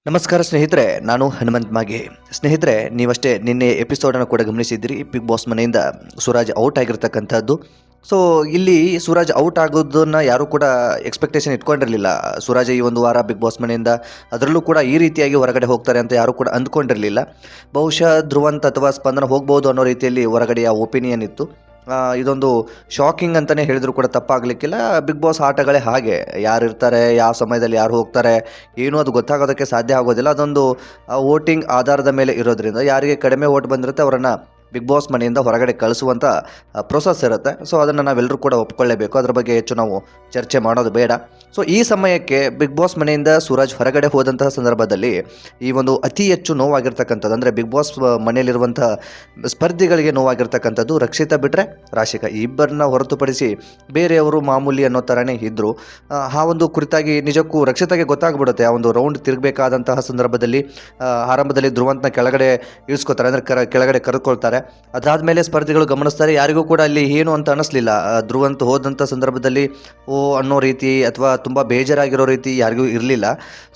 ನಮಸ್ಕಾರ ಸ್ನೇಹಿತರೆ, ನಾನು ಹನುಮಂತ್ ಮಾಗೆ. ಸ್ನೇಹಿತರೆ, ನೀವಷ್ಟೇ ನಿನ್ನೆ ಎಪಿಸೋಡನ್ನು ಕೂಡ ಗಮನಿಸಿದ್ರಿ. ಬಿಗ್ ಬಾಸ್ ಮನೆಯಿಂದ ಸೂರಜ್ ಔಟ್ ಆಗಿರ್ತಕ್ಕಂಥದ್ದು. ಸೊ ಇಲ್ಲಿ ಸೂರಜ್ ಔಟ್ ಆಗೋದನ್ನ ಯಾರೂ ಕೂಡ ಎಕ್ಸ್ಪೆಕ್ಟೇಷನ್ ಇಟ್ಕೊಂಡಿರಲಿಲ್ಲ. ಸೂರಜ್ ಈ ಒಂದು ವಾರ ಬಿಗ್ ಬಾಸ್ ಮನೆಯಿಂದ ಅದರಲ್ಲೂ ಕೂಡ ಈ ರೀತಿಯಾಗಿ ಹೊರಗಡೆ ಹೋಗ್ತಾರೆ ಅಂತ ಯಾರೂ ಕೂಡ ಅಂದ್ಕೊಂಡಿರಲಿಲ್ಲ. ಬಹುಶಃ ಧ್ರುವಂತ್ ಅಥವಾ ಸ್ಪಂದನ ಹೋಗ್ಬೋದು ಅನ್ನೋ ರೀತಿಯಲ್ಲಿ ಹೊರಗಡೆಯ ಒಪಿನಿಯನ್ ಇತ್ತು. ಇದೊಂದು ಶಾಕಿಂಗ್ ಅಂತಲೇ ಹೇಳಿದ್ರು ಕೂಡ ತಪ್ಪಾಗಲಿಕ್ಕಿಲ್ಲ. ಬಿಗ್ ಬಾಸ್ ಆಟಗಳೇ ಹಾಗೆ, ಯಾರು ಇರ್ತಾರೆ, ಯಾವ ಸಮಯದಲ್ಲಿ ಯಾರು ಹೋಗ್ತಾರೆ, ಏನೂ ಅದು ಗೊತ್ತಾಗೋದಕ್ಕೆ ಸಾಧ್ಯ ಆಗೋದಿಲ್ಲ. ಅದೊಂದು ವೋಟಿಂಗ್ ಆಧಾರದ ಮೇಲೆ ಇರೋದ್ರಿಂದ ಯಾರಿಗೆ ಕಡಿಮೆ ವೋಟ್ ಬಂದಿರುತ್ತೆ ಅವರನ್ನು ಬಿಗ್ ಬಾಸ್ ಮನೆಯಿಂದ ಹೊರಗಡೆ ಕಳಿಸುವಂಥ ಪ್ರೊಸೆಸ್ ಇರುತ್ತೆ. ಸೊ ಅದನ್ನು ನಾವೆಲ್ಲರೂ ಕೂಡ ಒಪ್ಕೊಳ್ಳೇಬೇಕು. ಅದರ ಬಗ್ಗೆ ಹೆಚ್ಚು ನಾವು ಚರ್ಚೆ ಮಾಡೋದು ಬೇಡ. ಸೊ ಈ ಸಮಯಕ್ಕೆ ಬಿಗ್ ಬಾಸ್ ಮನೆಯಿಂದ ಸೂರಜ್ ಹೊರಗಡೆ ಹೋದಂತಹ ಸಂದರ್ಭದಲ್ಲಿ ಈ ಒಂದು ಅತಿ ಹೆಚ್ಚು ನೋವಾಗಿರ್ತಕ್ಕಂಥದ್ದು, ಅಂದರೆ ಬಿಗ್ ಬಾಸ್ ಮನೆಯಲ್ಲಿರುವಂಥ ಸ್ಪರ್ಧಿಗಳಿಗೆ ನೋವಾಗಿರ್ತಕ್ಕಂಥದ್ದು ರಕ್ಷಿತಾ ಬಿಟ್ಟರೆ ರಾಶಿಕಾ, ಈ ಇಬ್ಬರನ್ನ ಹೊರತುಪಡಿಸಿ ಬೇರೆಯವರು ಮಾಮೂಲಿ ಅನ್ನೋ ಥರನೇ ಇದ್ದರು. ಆ ಒಂದು ಕುರಿತಾಗಿ ನಿಜಕ್ಕೂ ರಕ್ಷಿತಾಗೆ ಗೊತ್ತಾಗ್ಬಿಡುತ್ತೆ. ಆ ಒಂದು ರೌಂಡ್ ತಿರುಗಬೇಕಾದಂತಹ ಸಂದರ್ಭದಲ್ಲಿ ಆರಂಭದಲ್ಲಿ ಧ್ರುವಂತನ ಕೆಳಗಡೆ ಇಳಿಸ್ಕೋತಾರೆ, ಅಂದರೆ ಕೆಳಗಡೆ ಕರೆದುಕೊಳ್ತಾರೆ. ಅದಾದಮೇಲೆ ಸ್ಪರ್ಧಿಗಳು ಗಮನಿಸ್ತಾರೆ, ಯಾರಿಗೂ ಕೂಡ ಅಲ್ಲಿ ಏನು ಅಂತ ಅನ್ನಿಸ್ಲಿಲ್ಲ. ಧ್ರುವಂತ್ ಹೋದಂಥ ಸಂದರ್ಭದಲ್ಲಿ ಓ ಅನ್ನೋ ರೀತಿ ಅಥವಾ ತುಂಬ ಬೇಜಾರಾಗಿರೋ ರೀತಿ ಯಾರಿಗೂ ಇರಲಿಲ್ಲ.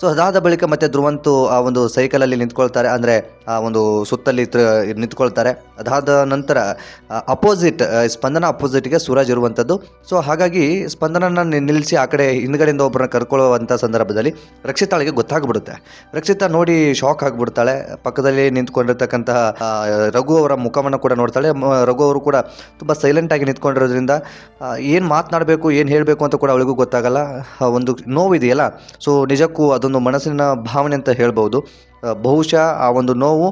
ಸೊ ಅದಾದ ಬಳಿಕ ಮತ್ತೆ ಧ್ರುವಂತು ಆ ಒಂದು ಸೈಕಲಲ್ಲಿ ನಿಂತ್ಕೊಳ್ತಾರೆ, ಅಂದರೆ ಆ ಒಂದು ಸುತ್ತಲ್ಲಿ ನಿಂತ್ಕೊಳ್ತಾರೆ. ಅದಾದ ನಂತರ ಅಪೋಸಿಟ್ ಸ್ಪಂದನ ಅಪೋಸಿಟ್ಗೆ ಸೂರಜ್ ಇರುವಂಥದ್ದು. ಸೊ ಹಾಗಾಗಿ ಸ್ಪಂದನನ ನಿಲ್ಲಿಸಿ ಆ ಕಡೆ ಹಿಂದ್ಗಡೆಯಿಂದ ಒಬ್ಬರನ್ನ ಕರ್ಕೊಳ್ಳುವಂಥ ಸಂದರ್ಭದಲ್ಲಿ ರಕ್ಷಿತಾಳಿಗೆ ಗೊತ್ತಾಗ್ಬಿಡುತ್ತೆ. ರಕ್ಷಿತಾ ನೋಡಿ ಶಾಕ್ ಆಗಿಬಿಡ್ತಾಳೆ. ಪಕ್ಕದಲ್ಲಿ ನಿಂತ್ಕೊಂಡಿರ್ತಕ್ಕಂತಹ ರಘು ಅವರ ಮುಖವನ್ನು ಕೂಡ ನೋಡ್ತಾಳೆ. ರಘು ಅವರು ಕೂಡ ತುಂಬ ಸೈಲೆಂಟಾಗಿ ನಿಂತ್ಕೊಂಡಿರೋದ್ರಿಂದ ಏನು ಮಾತನಾಡಬೇಕು, ಏನು ಹೇಳಬೇಕು ಅಂತ ಕೂಡ ಅವಳಿಗೂ ಗೊತ್ತಾಗಲ್ಲ. ಒಂದು ನೋವಿದೆಯಲ್ಲ, ಸೊ ನಿಜಕ್ಕೂ ಅದೊಂದು ಮನಸ್ಸಿನ ಭಾವನೆ ಅಂತ ಹೇಳ್ಬೋದು. ಬಹುಶಃ ಆ ಒಂದು ನೋವು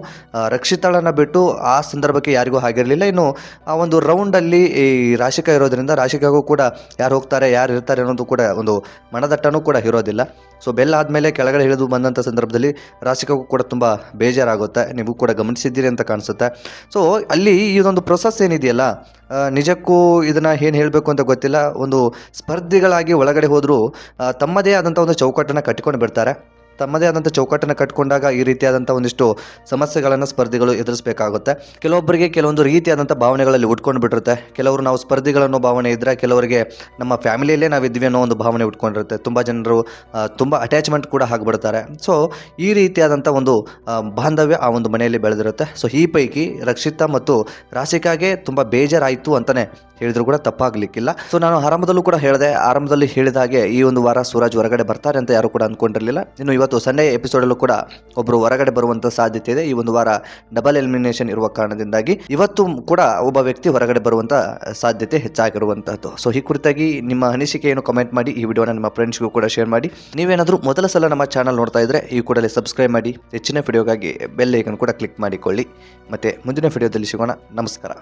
ರಕ್ಷಿತಾಳನ್ನು ಬಿಟ್ಟು ಆ ಸಂದರ್ಭಕ್ಕೆ ಯಾರಿಗೂ ಆಗಿರಲಿಲ್ಲ. ಇನ್ನು ಆ ಒಂದು ರೌಂಡಲ್ಲಿ ಈ ರಾಶಿಕಾ ಇರೋದ್ರಿಂದ ರಾಶಿಕಾಗೂ ಕೂಡ ಯಾರು ಹೋಗ್ತಾರೆ, ಯಾರು ಇರ್ತಾರೆ ಅನ್ನೋದು ಕೂಡ ಒಂದು ಮನದಟ್ಟನೂ ಕೂಡ ಇರೋದಿಲ್ಲ. ಸೊ ಬೆಲ್ಲ ಆದಮೇಲೆ ಕೆಳಗಡೆ ಇಳಿದು ಬಂದಂಥ ಸಂದರ್ಭದಲ್ಲಿ ರಾಶಿಕಾಗೂ ಕೂಡ ತುಂಬ ಬೇಜಾರಾಗುತ್ತೆ. ನೀವು ಕೂಡ ಗಮನಿಸಿದ್ದೀರಿ ಅಂತ ಕಾಣಿಸುತ್ತೆ. ಸೊ ಅಲ್ಲಿ ಇದೊಂದು ಪ್ರೊಸೆಸ್ ಏನಿದೆಯಲ್ಲ, ನಿಜಕ್ಕೂ ಇದನ್ನು ಏನು ಹೇಳಬೇಕು ಅಂತ ಗೊತ್ತಿಲ್ಲ. ಒಂದು ಸ್ಪರ್ಧಿಗಳಾಗಿ ಒಳಗಡೆ ಹೋದರೂ ತಮ್ಮದೇ ಆದಂಥ ಒಂದು ಚೌಕಟ್ಟನ್ನು ಕಟ್ಟಿಕೊಂಡು ಬಿಡ್ತಾರೆ. ತಮ್ಮದೇ ಆದಂಥ ಚೌಕಟ್ಟನ್ನು ಕಟ್ಕೊಂಡಾಗ ಈ ರೀತಿಯಾದಂಥ ಒಂದಿಷ್ಟು ಸಮಸ್ಯೆಗಳನ್ನು ಸ್ಪರ್ಧಿಗಳು ಎದುರಿಸಬೇಕಾಗುತ್ತೆ. ಕೆಲವೊಬ್ಬರಿಗೆ ಕೆಲವೊಂದು ರೀತಿಯಾದಂಥ ಭಾವನೆಗಳಲ್ಲಿ ಉಟ್ಕೊಂಡು ಬಿಟ್ಟಿರುತ್ತೆ. ಕೆಲವರು ನಾವು ಸ್ಪರ್ಧಿಗಳನ್ನೋ ಭಾವನೆ ಇದ್ದರೆ, ಕೆಲವರಿಗೆ ನಮ್ಮ ಫ್ಯಾಮಿಲಿಯಲ್ಲೇ ನಾವಿದ್ವಿ ಅನ್ನೋ ಒಂದು ಭಾವನೆ ಉಟ್ಕೊಂಡಿರುತ್ತೆ. ತುಂಬ ಜನರು ತುಂಬ ಅಟ್ಯಾಚ್ಮೆಂಟ್ ಕೂಡ ಆಗಿಬಿಡ್ತಾರೆ. ಸೊ ಈ ರೀತಿಯಾದಂಥ ಒಂದು ಬಾಂಧವ್ಯ ಆ ಒಂದು ಮನೆಯಲ್ಲಿ ಬೆಳೆದಿರುತ್ತೆ. ಸೊ ಈ ಪೈಕಿ ರಕ್ಷಿತಾ ಮತ್ತು ರಾಶಿಕಾಗೆ ತುಂಬ ಬೇಜಾರಾಯಿತು ಅಂತಲೇ ಹೇಳಿದ್ರು ಕೂಡ ತಪ್ಪಾಗಲಿಕ್ಕಿಲ್ಲ. ಸೊ ನಾನು ಆರಂಭದಲ್ಲಿ ಹೇಳಿದ ಹಾಗೆ ಈ ಒಂದು ವಾರ ಸೂರಜ್ ಹೊರಗಡೆ ಬರ್ತಾರೆ ಅಂತ ಯಾರು ಕೂಡ ಅಂದ್ಕೊಂಡಿರಲಿಲ್ಲ. ಇನ್ನು ಇವತ್ತು ಸಂಡೇ ಎಪಿಸೋಡಲ್ಲೂ ಕೂಡ ಒಬ್ಬರು ಹೊರಗಡೆ ಬರುವಂಥ ಸಾಧ್ಯತೆ ಇದೆ. ಈ ಒಂದು ವಾರ ಡಬಲ್ ಎಲಿಮಿನೇಷನ್ ಇರುವ ಕಾರಣದಿಂದಾಗಿ ಇವತ್ತು ಕೂಡ ಒಬ್ಬ ವ್ಯಕ್ತಿ ಹೊರಗಡೆ ಬರುವಂಥ ಸಾಧ್ಯತೆ ಹೆಚ್ಚಾಗಿರುವಂಥದ್ದು. ಸೊ ಈ ಕುರಿತಾಗಿ ನಿಮ್ಮ ಅನಿಸಿಕೆಯನ್ನು ಕಮೆಂಟ್ ಮಾಡಿ, ಈ ವಿಡಿಯೋನ ನಿಮ್ಮ ಫ್ರೆಂಡ್ಸ್ಗೂ ಕೂಡ ಶೇರ್ ಮಾಡಿ. ನೀವೇನಾದರೂ ಮೊದಲ ಸಲ ನಮ್ಮ ಚಾನಲ್ ನೋಡ್ತಾ ಇದ್ದರೆ ಈ ಕೂಡಲೇ ಸಬ್ಸ್ಕ್ರೈಬ್ ಮಾಡಿ. ಹೆಚ್ಚಿನ ವಿಡಿಯೋಗಾಗಿ ಬೆಲ್ ಐಕನ್ ಕೂಡ ಕ್ಲಿಕ್ ಮಾಡಿಕೊಳ್ಳಿ. ಮತ್ತೆ ಮುಂದಿನ ವಿಡಿಯೋದಲ್ಲಿ ಸಿಗೋಣ. ನಮಸ್ಕಾರ.